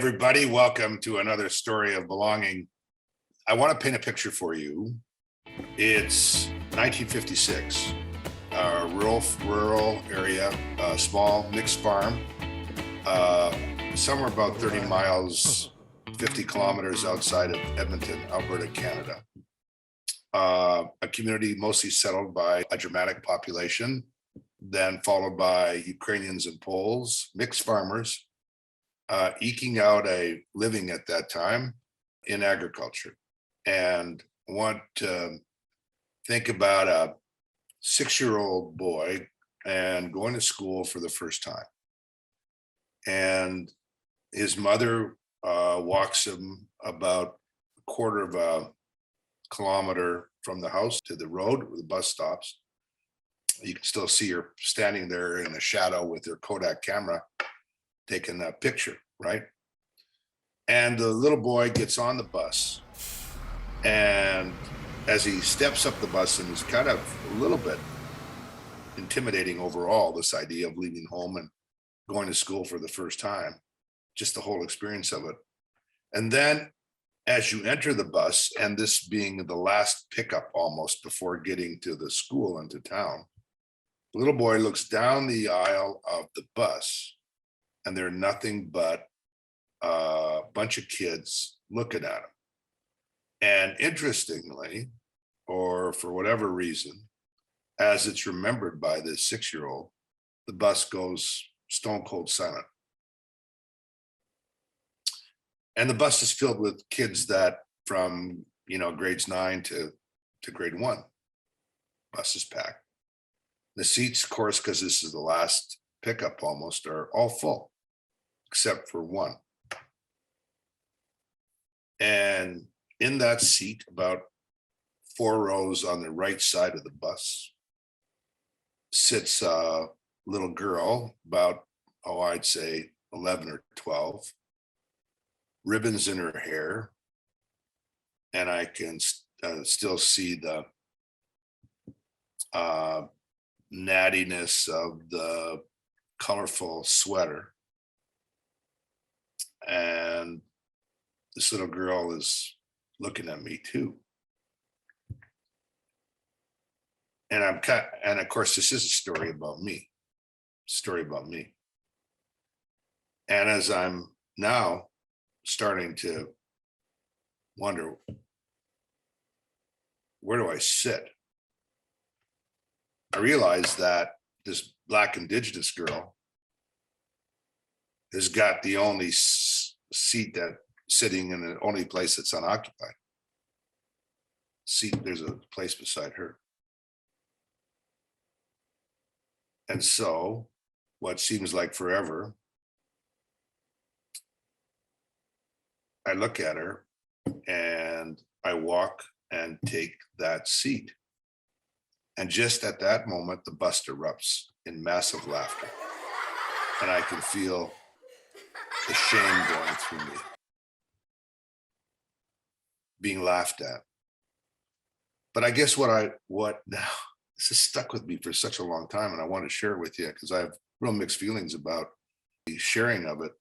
everybody. Welcome to another story of belonging. I want to paint a picture for you. It's 1956, a rural area, a small mixed farm, somewhere about 30 miles, 50 kilometers outside of Edmonton, Alberta, Canada. A community mostly settled by a Germanic population, then followed by Ukrainians and Poles, mixed farmers, eking out a living at that time in agriculture. And I want to think about a 6-year-old boy and going to school for the first time. And his mother walks him about a quarter of a kilometer from the house to the road where the bus stops. You can still see her standing there in the shadow with her Kodak camera taking a picture, right? And the little boy gets on the bus, and as he steps up the bus, and is kind of a little bit intimidating overall, this idea of leaving home and going to school for the first time, just the whole experience of it. And then as you enter the bus, and this being the last pickup almost before getting to the school and to town, the little boy looks down the aisle of the bus, and they're nothing but a bunch of kids looking at him. And interestingly, or for whatever reason, as it's remembered by this 6-year-old, the bus goes stone cold silent. And the bus is filled with kids that from, grades 9 to grade 1. Bus is packed. The seats, of course, because this is the last pickup almost, are all full, except for one. And in that seat, about 4 rows on the right side of the bus, sits a little girl, about, I'd say 11 or 12, ribbons in her hair. And I can still see the nattiness of the colorful sweater. And this little girl is looking at me too. And and of course, this is a story about me. And as I'm now starting to wonder, where do I sit? I realize that this Black Indigenous girl has got the only seat that sitting in the only place that's unoccupied. There's a place beside her. And so what seems like forever, I look at her and I walk and take that seat. And just at that moment, the bus erupts in massive laughter. And I can feel the shame going through me, being laughed at. But I guess what now, this has stuck with me for such a long time, and I want to share it with you because I have real mixed feelings about the sharing of it.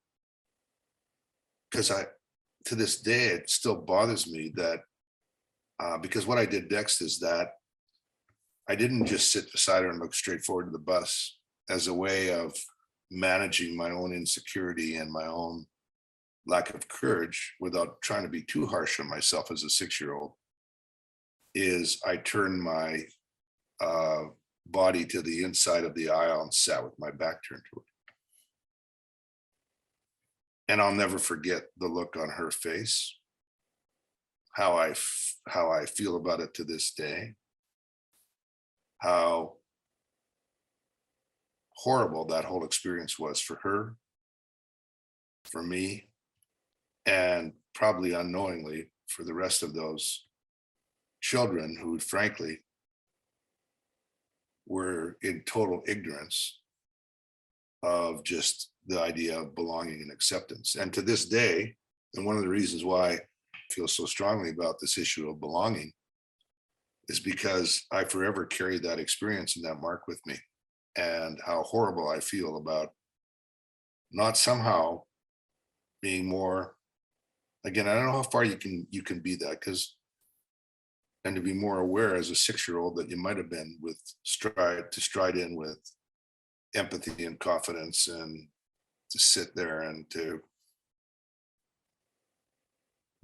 Because to this day, it still bothers me that, because what I did next is that I didn't just sit beside her and look straight forward to the bus as a way of managing my own insecurity and my own lack of courage without trying to be too harsh on myself as a 6-year-old, is I turned my body to the inside of the aisle and sat with my back turned to it. And I'll never forget the look on her face, how I feel about it to this day, how horrible that whole experience was for her, for me, and probably unknowingly for the rest of those children who, frankly, were in total ignorance of just the idea of belonging and acceptance. And to this day, and one of the reasons why I feel so strongly about this issue of belonging is because I forever carry that experience and that mark with me, and how horrible I feel about not somehow being more, again, I don't know how far you can be that, because, and to be more aware as a 6-year-old that you might have been, with stride in with empathy and confidence, and to sit there and to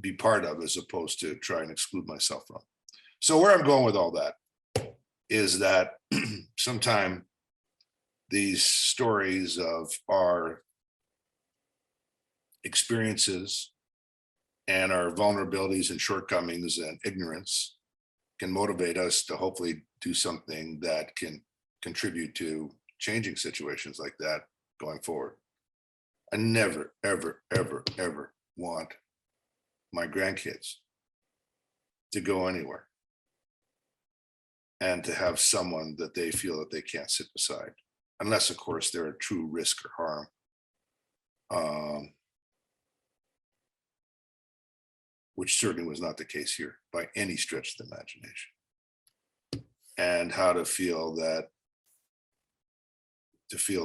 be part of, as opposed to try and exclude myself from. So where I'm going with all that is that sometime these stories of our experiences and our vulnerabilities and shortcomings and ignorance can motivate us to hopefully do something that can contribute to changing situations like that going forward. I never, ever, ever, ever want my grandkids to go anywhere and to have someone that they feel that they can't sit beside, unless, of course, they're a true risk or harm. Which certainly was not the case here by any stretch of the imagination. And how to feel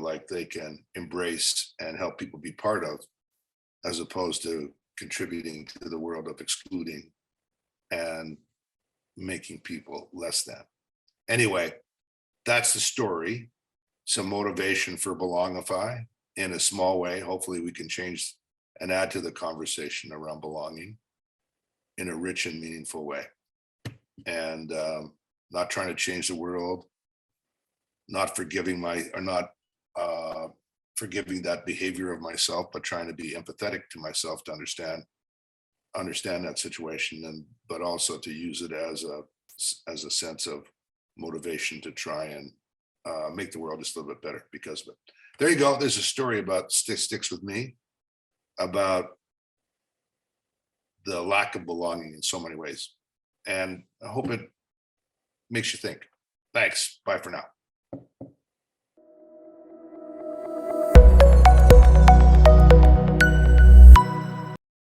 like they can embrace and help people be part of, as opposed to contributing to the world of excluding and making people less than. Anyway, that's the story. Some motivation for Belongify in a small way. Hopefully we can change and add to the conversation around belonging in a rich and meaningful way. And not trying to change the world, not forgiving forgiving that behavior of myself, but trying to be empathetic to myself to understand that situation, and but also to use it as a sense of motivation to try and make the world just a little bit better because of it. There you go. There's a story about sticks with me, about the lack of belonging in so many ways. And I hope it makes you think. Thanks. Bye for now.